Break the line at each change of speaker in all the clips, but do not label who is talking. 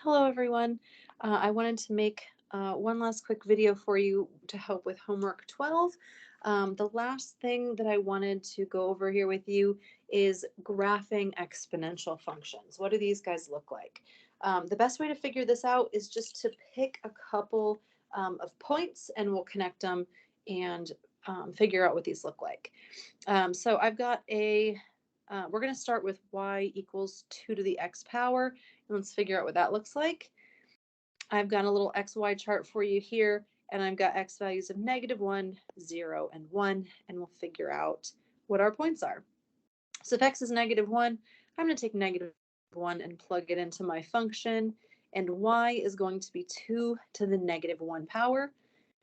Hello, everyone. I wanted to make one last quick video for you to help with homework 12. The last thing that I wanted to go over here with you is graphing exponential functions. What do these guys look like? The best way to figure this out is just to pick a couple of points and we'll connect them and figure out what these look like. So I've got we're going to start with y equals 2 to the x power. And let's figure out what that looks like. I've got a little XY chart for you here, and I've got x values of -1, 0, and 1, and we'll figure out what our points are. So if x is -1, I'm going to take -1 and plug it into my function, and y is going to be 2 to the -1 power.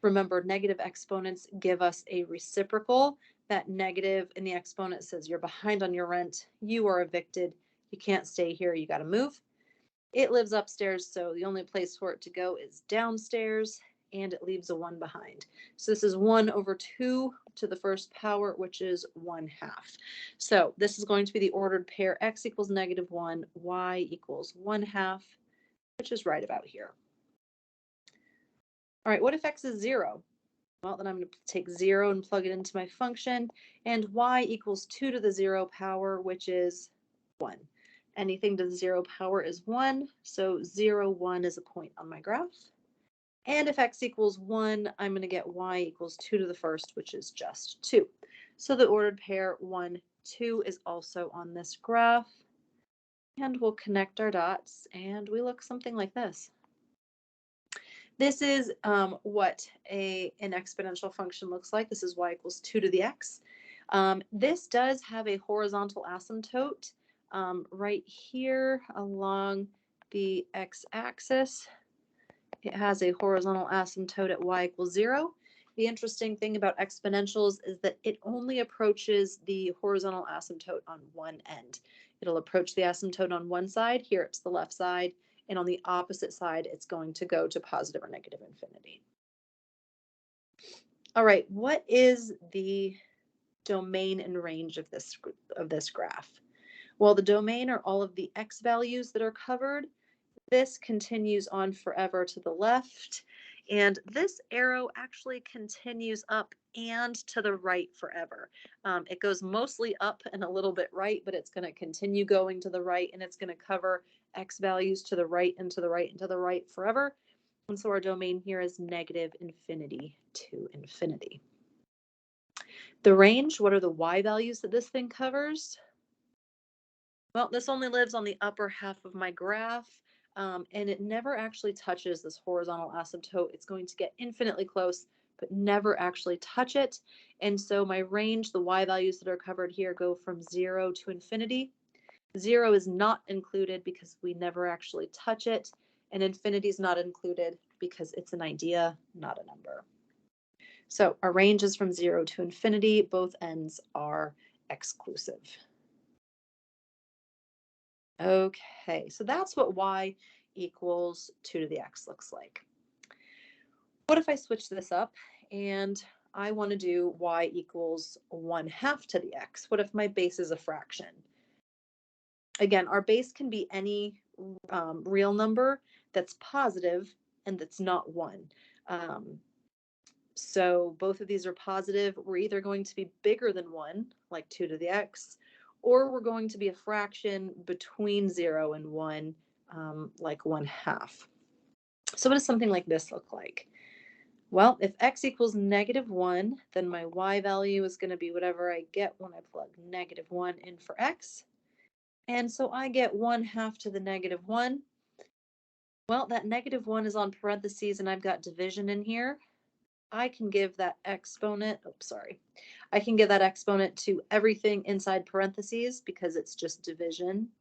Remember, negative exponents give us a reciprocal. That negative in the exponent says you're behind on your rent, you are evicted, you can't stay here, you got to move. It lives upstairs, so the only place for it to go is downstairs, and it leaves a 1 behind. So this is 1 over 2 to the first power, which is 1/2. So this is going to be the ordered pair x equals -1, y equals 1/2, which is right about here. All right, what if x is 0? Well, then I'm going to take 0 and plug it into my function, and y equals 2 to the 0 power, which is 1. Anything to the 0 power is 1, so 0, 1 is a point on my graph. And if x equals 1, I'm going to get y equals 2 to the first, which is just 2. So the ordered pair 1, 2 is also on this graph. And we'll connect our dots, and we look something like this. This is what an exponential function looks like. This is y equals 2 to the x. This does have a horizontal asymptote right here along the x-axis. It has a horizontal asymptote at y equals 0. The interesting thing about exponentials is that it only approaches the horizontal asymptote on one end. It'll approach the asymptote on one side, here it's the left side, and on the opposite side, it's going to go to positive or negative infinity. All right, what is the domain and range of this graph? Well, the domain are all of the x values that are covered. This continues on forever to the left, and this arrow actually continues up and to the right forever. It goes mostly up and a little bit right, but it's going to continue going to the right, and it's going to cover x values to the right and to the right and to the right forever. And so our domain here is -infinity to infinity. The range, what are the y values that this thing covers? Well, this only lives on the upper half of my graph, and it never actually touches this horizontal asymptote. It's going to get infinitely close, but never actually touch it. And so my range, the y values that are covered here, go from 0 to infinity. 0 is not included because we never actually touch it, and infinity is not included because it's an idea, not a number. So our range is from 0 to infinity. Both ends are exclusive. Okay, so that's what y equals 2 to the x looks like. What if I switch this up and I want to do y equals 1/2 to the x? What if my base is a fraction? Again, our base can be any real number that's positive and that's not 1. So both of these are positive. We're either going to be bigger than 1, like 2 to the x, or we're going to be a fraction between 0 and 1, like 1/2. So what does something like this look like? Well, if x equals -1, then my y value is going to be whatever I get when I plug -1 in for x. And so I get 1/2 to the -1. Well, that -1 is on parentheses, and I've got division in here. I can give that exponent, I can give that exponent to everything inside parentheses because it's just division.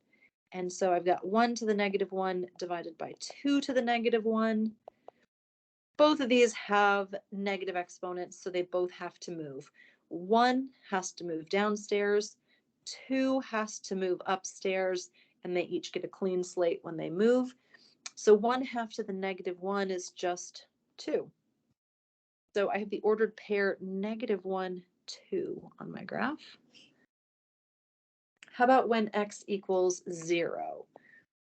And so I've got 1 to the -1 divided by 2 to the -1. Both of these have negative exponents, so they both have to move. 1 has to move downstairs, 2 has to move upstairs, and they each get a clean slate when they move. So 1/2 to the -1 is just 2. So I have the ordered pair -1, 2 on my graph. How about when x equals 0?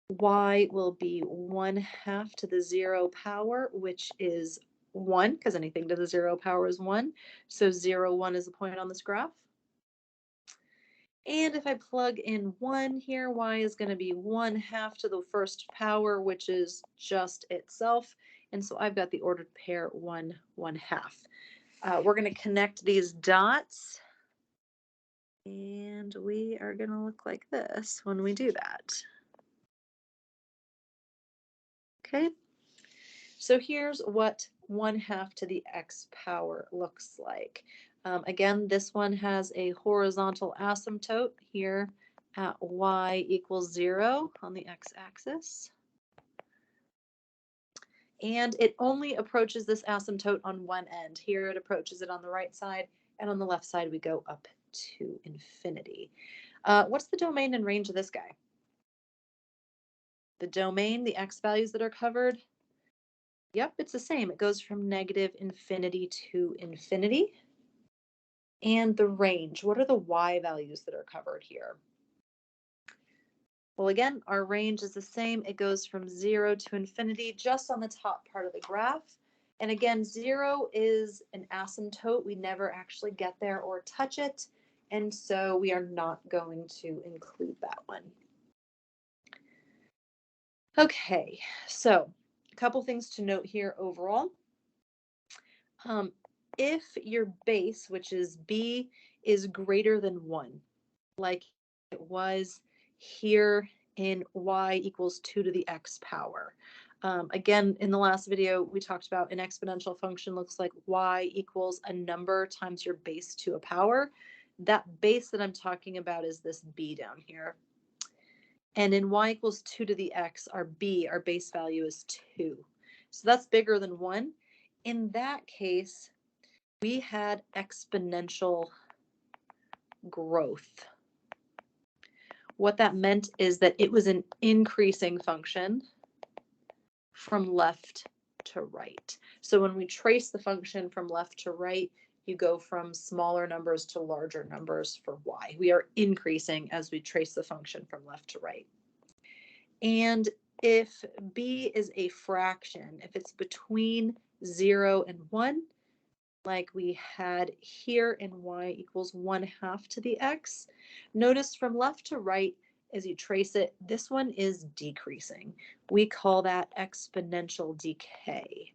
y will be 1/2 to the 0 power, which is 1, because anything to the 0 power is 1. So 0, 1 is a point on this graph. And if I plug in 1 here, y is going to be 1/2 to the first power, which is just itself. And so I've got the ordered pair 1, 1/2. We're going to connect these dots. And we are going to look like this when we do that. Okay. So here's what 1/2 to the x power looks like. Again, this one has a horizontal asymptote here at y equals 0 on the x-axis. And it only approaches this asymptote on one end. Here it approaches it on the right side, and on the left side we go up to infinity. What's the domain and range of this guy? The domain, the x values that are covered, yep, it's the same. It goes from negative infinity to infinity. And the range, what are the y values that are covered here? Well, again, our range is the same. It goes from 0 to infinity just on the top part of the graph. And again, 0 is an asymptote. We never actually get there or touch it. And so we are not going to include that one. Okay, so a couple things to note here overall. If your base, which is b, is greater than 1, like it was here in y equals 2 to the x power. Again, in the last video, we talked about an exponential function looks like y equals a number times your base to a power. That base that I'm talking about is this b down here. And in y equals 2 to the x, our b, our base value is 2. So that's bigger than 1. In that case, we had exponential growth. What that meant is that it was an increasing function from left to right. So when we trace the function from left to right, you go from smaller numbers to larger numbers for y. We are increasing as we trace the function from left to right. And if b is a fraction, if it's between 0 and 1, like we had here in y equals 1/2 to the x, notice from left to right, as you trace it, this one is decreasing. We call that exponential decay.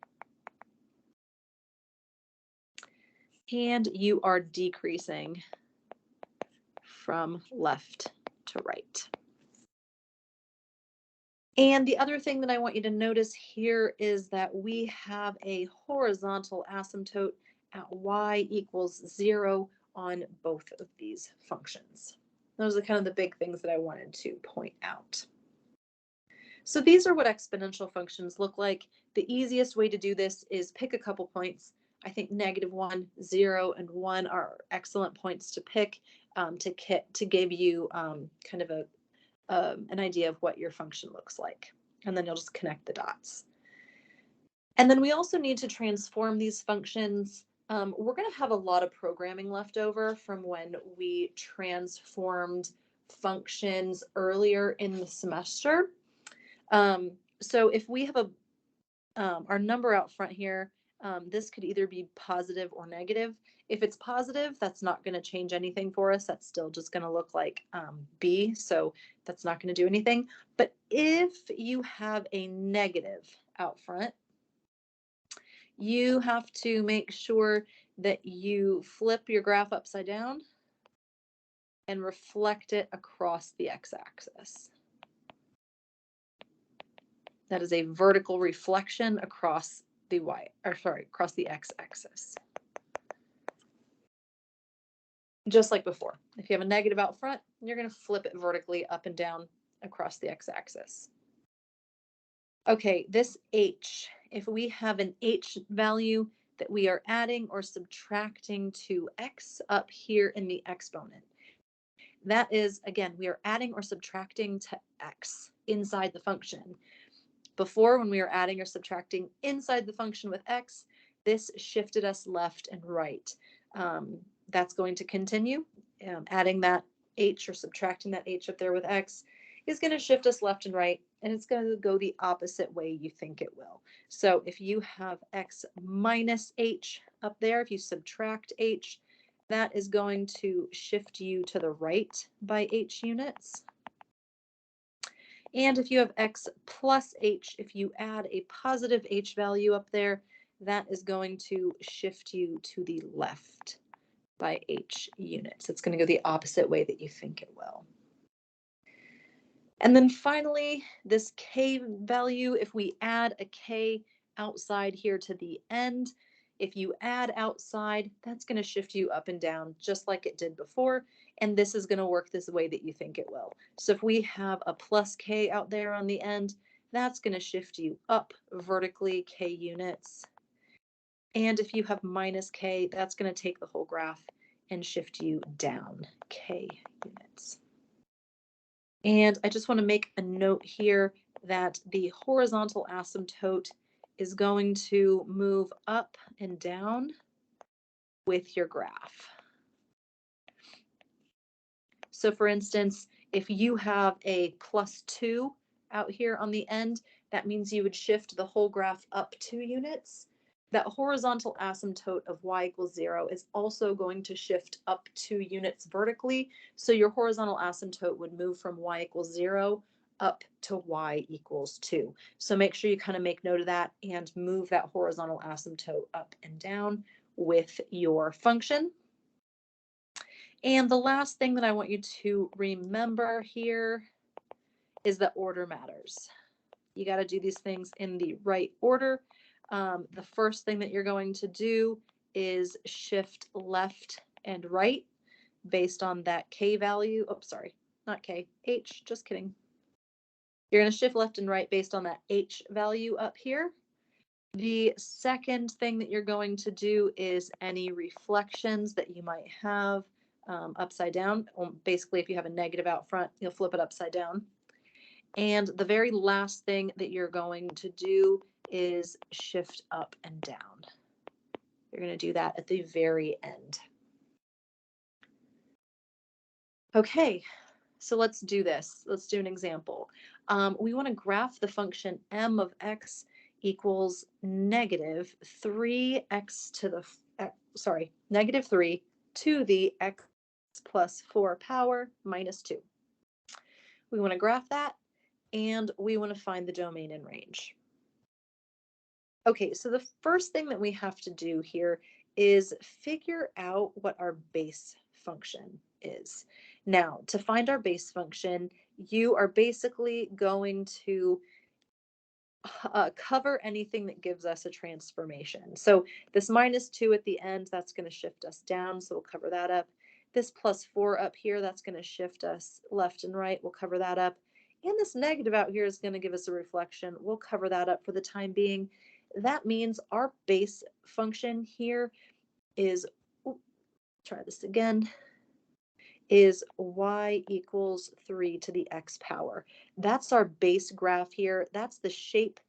And you are decreasing from left to right. And the other thing that I want you to notice here is that we have a horizontal asymptote at y equals 0 on both of these functions. Those are kind of the big things that I wanted to point out. So these are what exponential functions look like. The easiest way to do this is pick a couple points. I think -1, 0, and 1 are excellent points to pick to give you kind of an idea of what your function looks like. And then you'll just connect the dots. And then we also need to transform these functions. We're going to have a lot of programming left over from when we transformed functions earlier in the semester. So if we have our number out front here, this could either be positive or negative. If it's positive, that's not going to change anything for us. That's still just going to look like b, so that's not going to do anything. But if you have a negative out front, you have to make sure that you flip your graph upside down and reflect it across the x-axis. That is a vertical reflection across the across the x-axis. Just like before. If you have a negative out front, you're going to flip it vertically up and down across the x-axis. Okay, this h, if we have an h value that we are adding or subtracting to x up here in the exponent, that is, again, we are adding or subtracting to x inside the function. Before, when we were adding or subtracting inside the function with x, this shifted us left and right. That's going to continue. Adding that h or subtracting that h up there with x is going to shift us left and right. and it's going to go the opposite way you think it will. So if you have x minus h up there, if you subtract h, that is going to shift you to the right by h units. And if you have x plus h, if you add a positive h value up there, that is going to shift you to the left by h units. It's going to go the opposite way that you think it will. And then finally, this k value, if we add a k outside here to the end, if you add outside, that's going to shift you up and down just like it did before. And this is going to work this way that you think it will. So if we have a plus k out there on the end, that's going to shift you up vertically k units. And if you have minus k, that's going to take the whole graph and shift you down k units. And I just want to make a note here that the horizontal asymptote is going to move up and down with your graph. So for instance, if you have a +2 out here on the end, that means you would shift the whole graph up 2 units. That horizontal asymptote of y equals 0 is also going to shift up 2 units vertically. So your horizontal asymptote would move from y equals 0 up to y equals 2. So make sure you kind of make note of that and move that horizontal asymptote up and down with your function. And the last thing that I want you to remember here is that order matters. You got to do these things in the right order. The first thing that you're going to do is shift left and right based on that k value. Oh, sorry, not k, h, just kidding. You're going to shift left and right based on that h value up here. The second thing that you're going to do is any reflections that you might have upside down. Basically, if you have a negative out front, you'll flip it upside down. And the very last thing that you're going to do is shift up and down. You're going to do that at the very end. Okay, so let's do this. Let's do an example. We want to graph the function m of x equals negative 3x to the, negative 3 to the x plus 4 power minus 2. We want to graph that, and we want to find the domain and range. Okay, so the first thing that we have to do here is figure out what our base function is. Now, to find our base function, you are basically going to cover anything that gives us a transformation. So this minus 2 at the end, that's going to shift us down, so we'll cover that up. This plus 4 up here, that's going to shift us left and right, we'll cover that up. And this negative out here is going to give us a reflection. We'll cover that up for the time being. That means our base function here is, try this again, is y equals 3 to the x power. That's our base graph here. That's the shape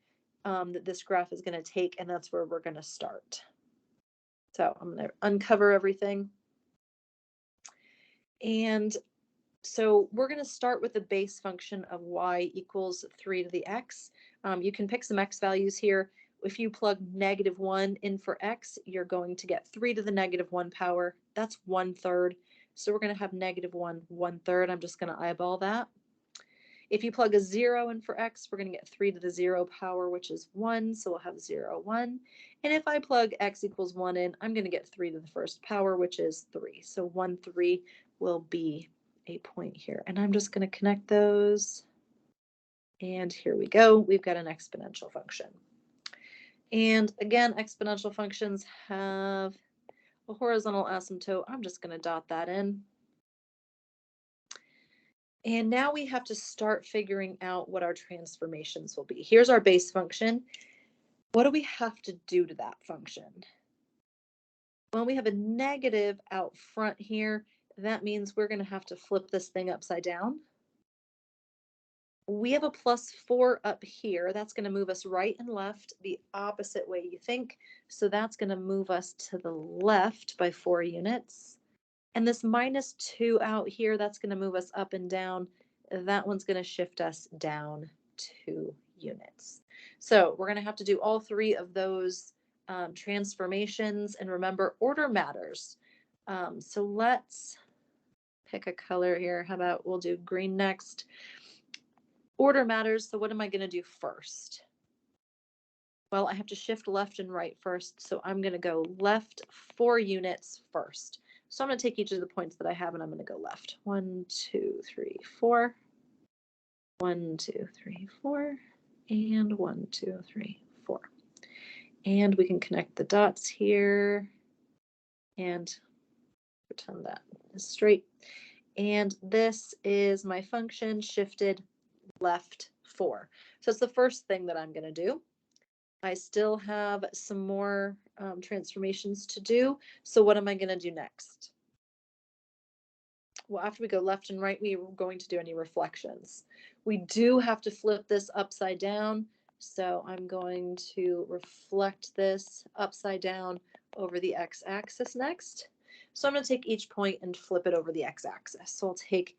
that this graph is going to take, and that's where we're going to start. So I'm going to uncover everything. And so we're going to start with the base function of y equals 3 to the x. You can pick some x values here. If you plug -1 in for x, you're going to get 3 to the -1 power. That's 1/3. So we're going to have -1 1/3. I'm just going to eyeball that. If you plug a 0 in for x, we're going to get 3 to the 0 power, which is 1. So we'll have 0, 1. And if I plug x equals 1 in, I'm going to get 3 to the first power, which is 3. So 1, 3 will be a point here. And I'm just going to connect those. And here we go. We've got an exponential function. And again, exponential functions have a horizontal asymptote. I'm just going to dot that in. And now we have to start figuring out what our transformations will be. Here's our base function. What do we have to do to that function? Well, we have a negative out front here. That means we're going to have to flip this thing upside down. We have a +4 up here. That's going to move us right and left the opposite way you think. So that's going to move us to the left by 4 units. And this -2 out here, that's going to move us up and down. That one's going to shift us down 2 units. So we're going to have to do all 3 of those transformations. And remember, order matters. So let's pick a color here. How about we'll do green next. Order matters. So what am I going to do first? Well, I have to shift left and right first. So I'm going to go left 4 units first. So I'm going to take each of the points that I have and I'm going to go left. 1, 2, 3, 4. 1, 2, 3, 4. And 1, 2, 3, 4. And we can connect the dots here and pretend that is straight. And this is my function shifted left 4. So it's the first thing that I'm going to do. I still have some more transformations to do. So what am I going to do next? Well, after we go left and right, we are going to do any reflections. We do have to flip this upside down. So I'm going to reflect this upside down over the x-axis next. So I'm going to take each point and flip it over the x-axis. So I'll take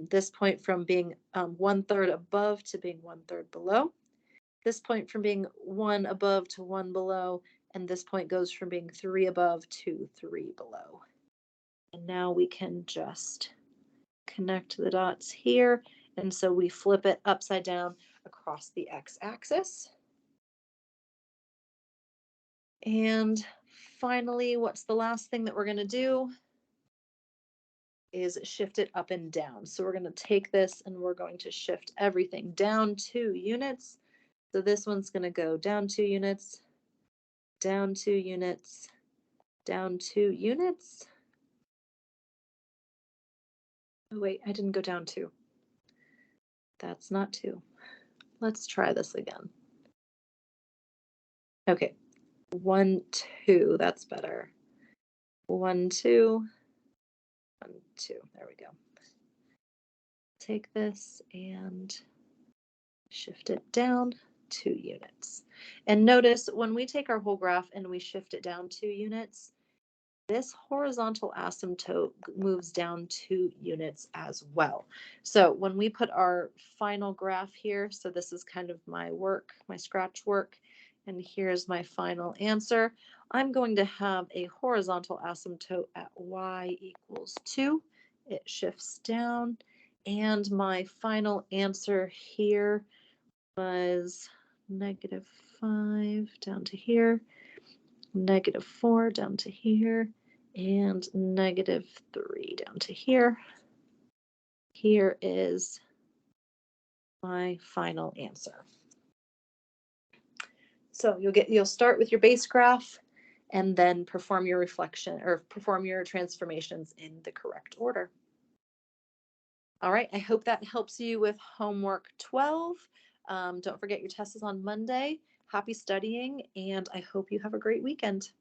this point from being 1/3 above to being 1/3 below. This point from being 1 above to 1 below, and this point goes from being 3 above to 3 below. And now we can just connect the dots here. And so we flip it upside down across the x-axis. And finally, what's the last thing that we're going to do is shift it up and down. So we're going to take this and we're going to shift everything down 2 units. So this one's going to go down 2 units, down 2 units, down 2 units. Oh, wait, I didn't go down 2. That's not 2. Let's try this again. Okay, 1, 2, that's better. 1, 2, 1, 2, there we go. Take this and shift it down 2 units. And notice when we take our whole graph and we shift it down 2 units, this horizontal asymptote moves down 2 units as well. So when we put our final graph here, so this is kind of my work, my scratch work, and here's my final answer. I'm going to have a horizontal asymptote at y equals 2. It shifts down, and my final answer here was -5 down to here, -4 down to here, and -3 down to here. Here is my final answer. So you'll start with your base graph and then perform your reflection or perform your transformations in the correct order. All right, I hope that helps you with homework 12. Don't forget your test is on Monday. Happy studying, and I hope you have a great weekend.